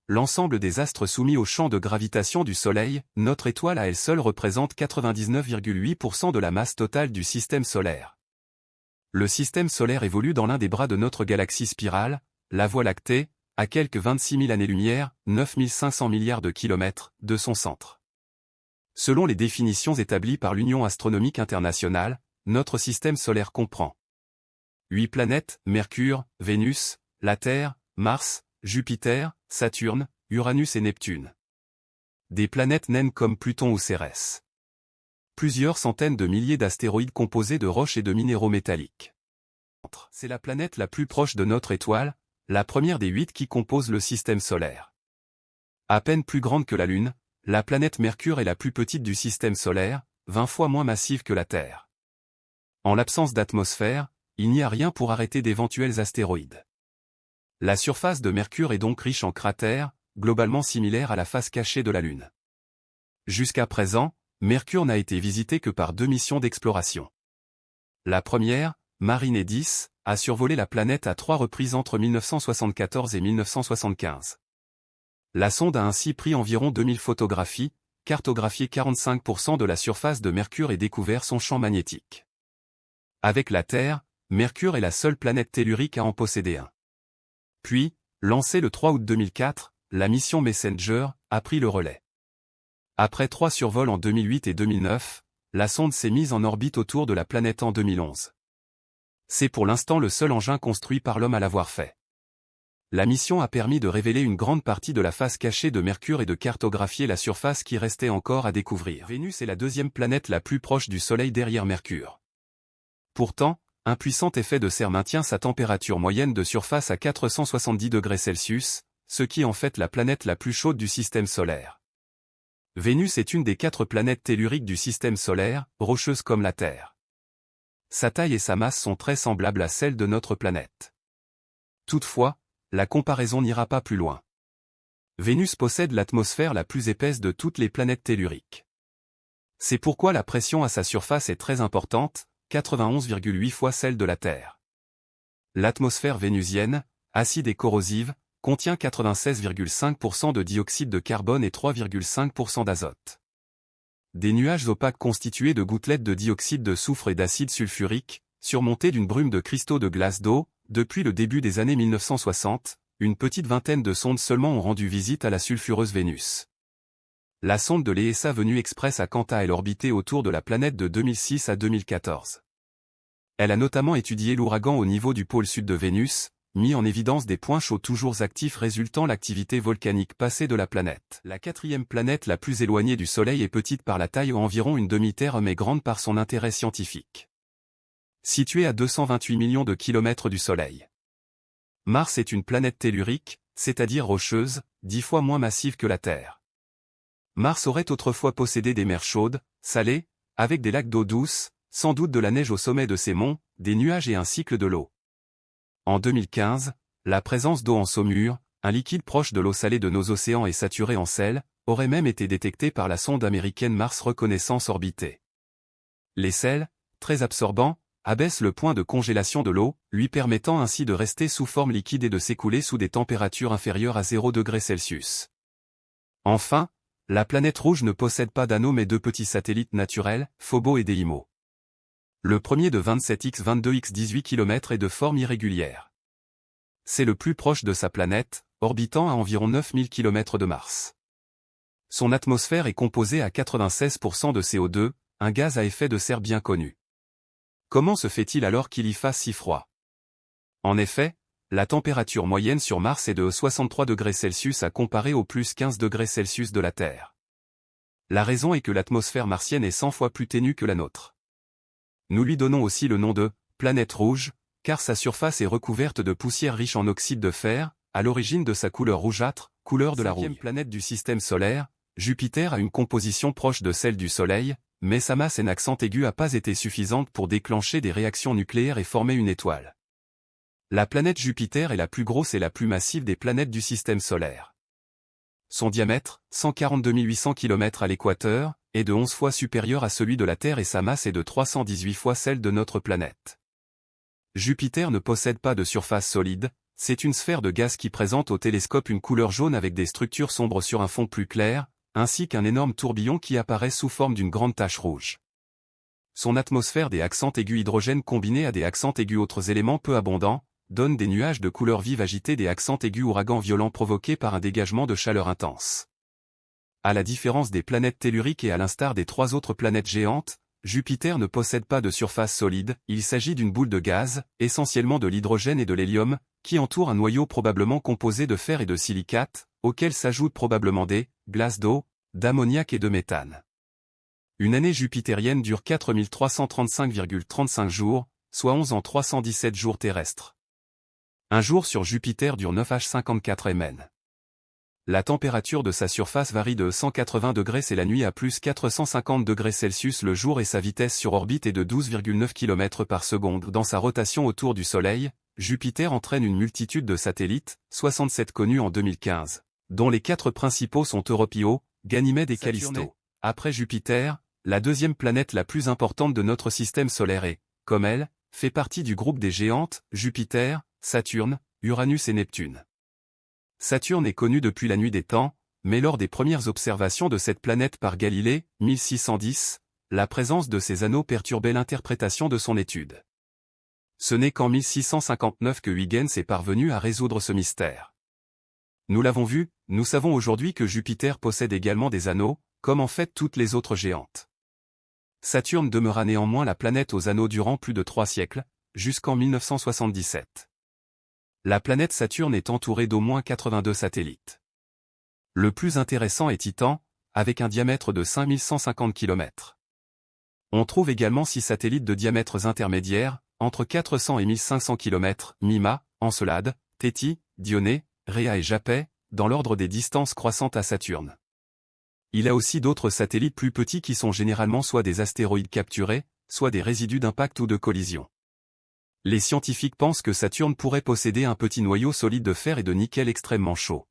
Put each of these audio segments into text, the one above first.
l'ensemble des astres soumis au champ de gravitation du Soleil, notre étoile à elle seule représente 99,8% de la masse totale du système solaire. Le système solaire évolue dans l'un des bras de notre galaxie spirale, la Voie lactée, à quelques 26 000 années-lumière, 9 500 milliards de kilomètres, de son centre. Selon les définitions établies par l'Union astronomique internationale, notre système solaire comprend 8 planètes, Mercure, Vénus, la Terre, Mars, Jupiter, Saturne, Uranus et Neptune. Des planètes naines comme Pluton ou Cérès. Plusieurs centaines de milliers d'astéroïdes composés de roches et de minéraux métalliques. C'est la planète la plus proche de notre étoile, la première des 8 qui composent le système solaire. À peine plus grande que la Lune, la planète Mercure est la plus petite du système solaire, 20 fois moins massive que la Terre. En l'absence d'atmosphère, il n'y a rien pour arrêter d'éventuels astéroïdes. La surface de Mercure est donc riche en cratères, globalement similaires à la face cachée de la Lune. Jusqu'à présent, Mercure n'a été visité que par 2 missions d'exploration. La première, Mariner 10, a survolé la planète à 3 reprises entre 1974 et 1975. La sonde a ainsi pris environ 2000 photographies, cartographié 45% de la surface de Mercure et découvert son champ magnétique. Avec la Terre, Mercure est la seule planète tellurique à en posséder un. Puis, lancée le 3 août 2004, la mission Messenger a pris le relais. Après 3 survols en 2008 et 2009, la sonde s'est mise en orbite autour de la planète en 2011. C'est pour l'instant le seul engin construit par l'homme à l'avoir fait. La mission a permis de révéler une grande partie de la face cachée de Mercure et de cartographier la surface qui restait encore à découvrir. Vénus est la deuxième planète la plus proche du Soleil derrière Mercure. Pourtant, un puissant effet de serre maintient sa température moyenne de surface à 470 degrés Celsius, ce qui en fait la planète la plus chaude du système solaire. Vénus est une des 4 planètes telluriques du système solaire, rocheuse comme la Terre. Sa taille et sa masse sont très semblables à celles de notre planète. Toutefois, la comparaison n'ira pas plus loin. Vénus possède l'atmosphère la plus épaisse de toutes les planètes telluriques. C'est pourquoi la pression à sa surface est très importante, 91,8 fois celle de la Terre. L'atmosphère vénusienne, acide et corrosive, contient 96,5% de dioxyde de carbone et 3,5% d'azote. Des nuages opaques constitués de gouttelettes de dioxyde de soufre et d'acide sulfurique, surmontés d'une brume de cristaux de glace d'eau. Depuis le début des années 1960, une petite vingtaine de sondes seulement ont rendu visite à la sulfureuse Vénus. La sonde de l'ESA Venue Express a quant à elle orbité autour de la planète de 2006 à 2014. Elle a notamment étudié l'ouragan au niveau du pôle sud de Vénus, mis en évidence des points chauds toujours actifs résultant l'activité volcanique passée de la planète. La 4e planète la plus éloignée du Soleil est petite par la taille, environ une demi-terre, mais grande par son intérêt scientifique. Située à 228 millions de kilomètres du Soleil. Mars est une planète tellurique, c'est-à-dire rocheuse, 10 fois moins massive que la Terre. Mars aurait autrefois possédé des mers chaudes, salées, avec des lacs d'eau douce, sans doute de la neige au sommet de ses monts, des nuages et un cycle de l'eau. En 2015, la présence d'eau en saumure, un liquide proche de l'eau salée de nos océans et saturé en sel, aurait même été détectée par la sonde américaine Mars Reconnaissance Orbiter. Les sels, très absorbants, abaisse le point de congélation de l'eau, lui permettant ainsi de rester sous forme liquide et de s'écouler sous des températures inférieures à 0 degrés Celsius. Enfin, la planète rouge ne possède pas d'anneaux mais 2 petits satellites naturels, Phobos et Deimos. Le premier de 27x22x18 km est de forme irrégulière. C'est le plus proche de sa planète, orbitant à environ 9000 km de Mars. Son atmosphère est composée à 96% de CO2, un gaz à effet de serre bien connu. Comment se fait-il alors qu'il y fasse si froid? En effet, la température moyenne sur Mars est de 63 degrés Celsius à comparer aux plus 15 degrés Celsius de la Terre. La raison est que l'atmosphère martienne est 100 fois plus ténue que la nôtre. Nous lui donnons aussi le nom de « planète rouge », car sa surface est recouverte de poussière riche en oxyde de fer, à l'origine de sa couleur rougeâtre, couleur de la rouille. 5e planète du système solaire, Jupiter a une composition proche de celle du Soleil, mais sa masse en accent aigu n'a pas été suffisante pour déclencher des réactions nucléaires et former une étoile. La planète Jupiter est la plus grosse et la plus massive des planètes du système solaire. Son diamètre, 142 800 km à l'équateur, est de 11 fois supérieur à celui de la Terre et sa masse est de 318 fois celle de notre planète. Jupiter ne possède pas de surface solide, C'est une sphère de gaz qui présente au télescope une couleur jaune avec des structures sombres sur un fond plus clair, ainsi qu'un énorme tourbillon qui apparaît sous forme d'une grande tache rouge. Son atmosphère des accents aigus hydrogène combinés à des accents aigus autres éléments peu abondants, donne des nuages de couleur vive agités des accents aigus ouragans violents provoqués par un dégagement de chaleur intense. À la différence des planètes telluriques et à l'instar des 3 autres planètes géantes, Jupiter ne possède pas de surface solide, il s'agit d'une boule de gaz, essentiellement de l'hydrogène et de l'hélium, qui entoure un noyau probablement composé de fer et de silicate, auquel s'ajoutent probablement des glaces d'eau, d'ammoniac et de méthane. Une année jupitérienne dure 4335,35 jours, soit 11 ans 317 jours terrestres. Un jour sur Jupiter dure 9h54 mn. La température de sa surface varie de 180 degrés c'est la nuit à plus 450 degrés Celsius le jour et sa vitesse sur orbite est de 12,9 km par seconde. Dans sa rotation autour du Soleil, Jupiter entraîne une multitude de satellites, 67 connus en 2015, dont les 4 principaux sont Europio, Ganymède et Callisto. Après Jupiter, la deuxième planète la plus importante de notre système solaire et, comme elle, fait partie du groupe des géantes, Jupiter, Saturne, Uranus et Neptune. Saturne est connu depuis la nuit des temps, mais lors des premières observations de cette planète par Galilée, 1610, la présence de ces anneaux perturbait l'interprétation de son étude. Ce n'est qu'en 1659 que Huygens est parvenu à résoudre ce mystère. Nous l'avons vu, nous savons aujourd'hui que Jupiter possède également des anneaux, comme en fait toutes les autres géantes. Saturne demeura néanmoins la planète aux anneaux durant plus de 3 siècles, jusqu'en 1977. La planète Saturne est entourée d'au moins 82 satellites. Le plus intéressant est Titan, avec un diamètre de 5150 km. On trouve également 6 satellites de diamètres intermédiaires, entre 400 et 1500 km, Mima, Encelade, Téti, Dionée, Rhea et Japet, dans l'ordre des distances croissantes à Saturne. Il a aussi d'autres satellites plus petits qui sont généralement soit des astéroïdes capturés, soit des résidus d'impact ou de collision. Les scientifiques pensent que Saturne pourrait posséder un petit noyau solide de fer et de nickel extrêmement chaud.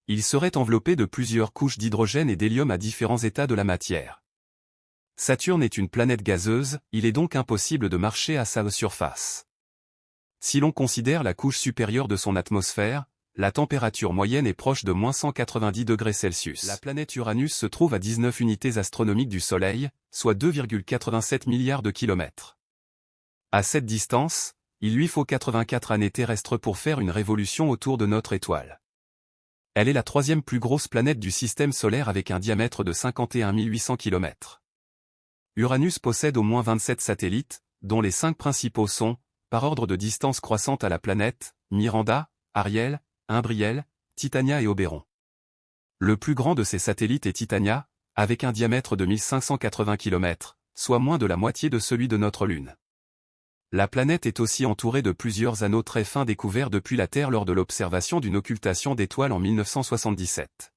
Il serait enveloppé de plusieurs couches d'hydrogène et d'hélium à différents états de la matière. Saturne est une planète gazeuse, il est donc impossible de marcher à sa surface. Si l'on considère la couche supérieure de son atmosphère, la température moyenne est proche de moins 190 degrés Celsius. La planète Uranus se trouve à 19 unités astronomiques du Soleil, soit 2,87 milliards de kilomètres. À cette distance, il lui faut 84 années terrestres pour faire une révolution autour de notre étoile. Elle est la 3e plus grosse planète du système solaire avec un diamètre de 51 800 km. Uranus possède au moins 27 satellites, dont les 5 principaux sont, par ordre de distance croissante à la planète, Miranda, Ariel, Imbriel, Titania et Oberon. Le plus grand de ces satellites est Titania, avec un diamètre de 1580 km, soit moins de la moitié de celui de notre Lune. La planète est aussi entourée de plusieurs anneaux très fins découverts depuis la Terre lors de l'observation d'une occultation d'étoiles en 1977.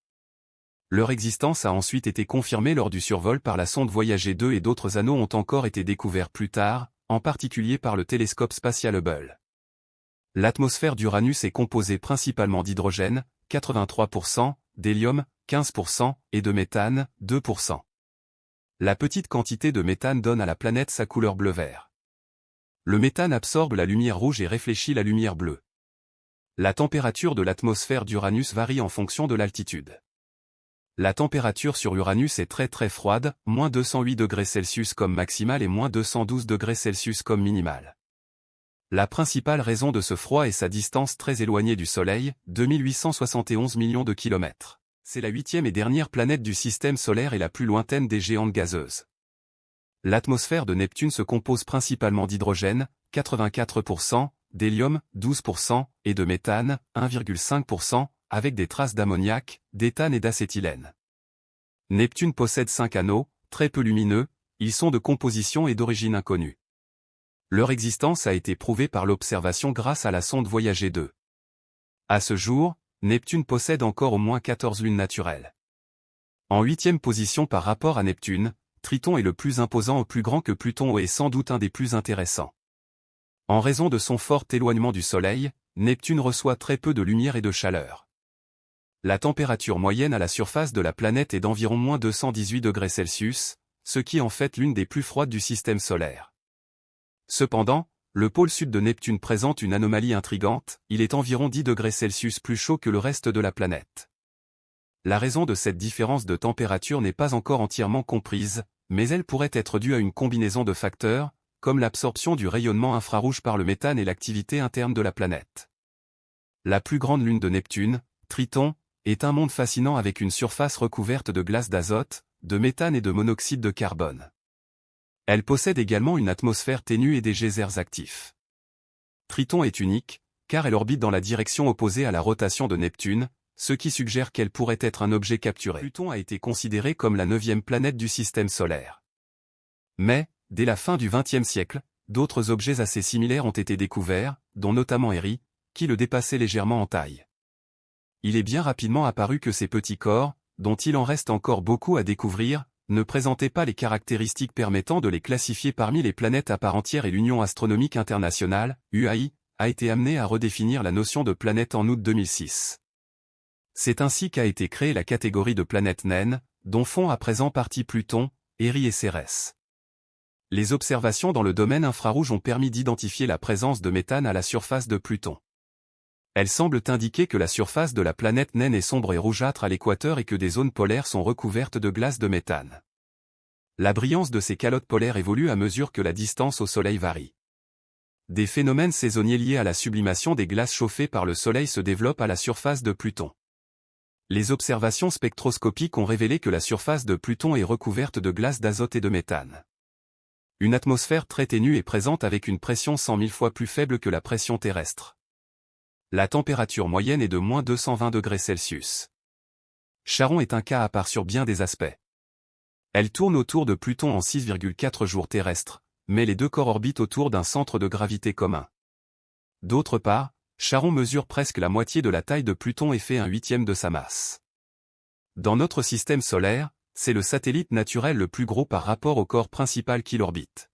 Leur existence a ensuite été confirmée lors du survol par la sonde Voyager 2 et d'autres anneaux ont encore été découverts plus tard, en particulier par le télescope spatial Hubble. L'atmosphère d'Uranus est composée principalement d'hydrogène, 83%, d'hélium, 15%, et de méthane, 2%. La petite quantité de méthane donne à la planète sa couleur bleu-vert. Le méthane absorbe la lumière rouge et réfléchit la lumière bleue. La température de l'atmosphère d'Uranus varie en fonction de l'altitude. La température sur Uranus est très froide, moins 208 degrés Celsius comme maximale et moins 212 degrés Celsius comme minimale. La principale raison de ce froid est sa distance très éloignée du Soleil, 2871 millions de kilomètres. C'est la 8e et dernière planète du système solaire et la plus lointaine des géantes gazeuses. L'atmosphère de Neptune se compose principalement d'hydrogène, 84%, d'hélium, 12%, et de méthane, 1,5%, avec des traces d'ammoniac, d'éthane et d'acétylène. Neptune possède 5 anneaux, très peu lumineux, ils sont de composition et d'origine inconnue. Leur existence a été prouvée par l'observation grâce à la sonde Voyager 2. À ce jour, Neptune possède encore au moins 14 lunes naturelles. En 8e position par rapport à Neptune, Triton est le plus imposant au plus grand que Pluton et est sans doute un des plus intéressants. En raison de son fort éloignement du Soleil, Neptune reçoit très peu de lumière et de chaleur. La température moyenne à la surface de la planète est d'environ moins 218 degrés Celsius, ce qui en fait l'une des plus froides du système solaire. Cependant, Le pôle sud de Neptune présente une anomalie intrigante, il est environ 10 degrés Celsius plus chaud que le reste de la planète. La raison de cette différence de température n'est pas encore entièrement comprise, mais elle pourrait être due à une combinaison de facteurs, comme l'absorption du rayonnement infrarouge par le méthane et l'activité interne de la planète. La plus grande lune de Neptune, Triton, est un monde fascinant avec une surface recouverte de glace d'azote, de méthane et de monoxyde de carbone. Elle possède également une atmosphère ténue et des geysers actifs. Triton est unique, car elle orbite dans la direction opposée à la rotation de Neptune, ce qui suggère qu'elle pourrait être un objet capturé. Pluton a été considéré comme la 9e planète du système solaire. Mais, dès la fin du XXe siècle, d'autres objets assez similaires ont été découverts, dont notamment Erie, qui le dépassait légèrement en taille. Il est bien rapidement apparu que ces petits corps, dont il en reste encore beaucoup à découvrir, ne présentaient pas les caractéristiques permettant de les classifier parmi les planètes à part entière et l'Union astronomique internationale, UAI, a été amenée à redéfinir la notion de planète en août 2006. C'est ainsi qu'a été créée la catégorie de planètes naines, dont font à présent partie Pluton, Erie et Cérès. Les observations dans le domaine infrarouge ont permis d'identifier la présence de méthane à la surface de Pluton. Elles semblent indiquer que la surface de la planète naine est sombre et rougeâtre à l'équateur et que des zones polaires sont recouvertes de glace de méthane. La brillance de ces calottes polaires évolue à mesure que la distance au Soleil varie. Des phénomènes saisonniers liés à la sublimation des glaces chauffées par le Soleil se développent à la surface de Pluton. Les observations spectroscopiques ont révélé que la surface de Pluton est recouverte de glace d'azote et de méthane. Une atmosphère très ténue est présente avec une pression 100 000 fois plus faible que la pression terrestre. La température moyenne est de moins 220 degrés Celsius. Charon est un cas à part sur bien des aspects. Elle tourne autour de Pluton en 6,4 jours terrestres, mais les deux corps orbitent autour d'un centre de gravité commun. D'autre part, Charon mesure presque la moitié de la taille de Pluton et fait 1/8 de sa masse. Dans notre système solaire, c'est le satellite naturel le plus gros par rapport au corps principal qui l'orbite.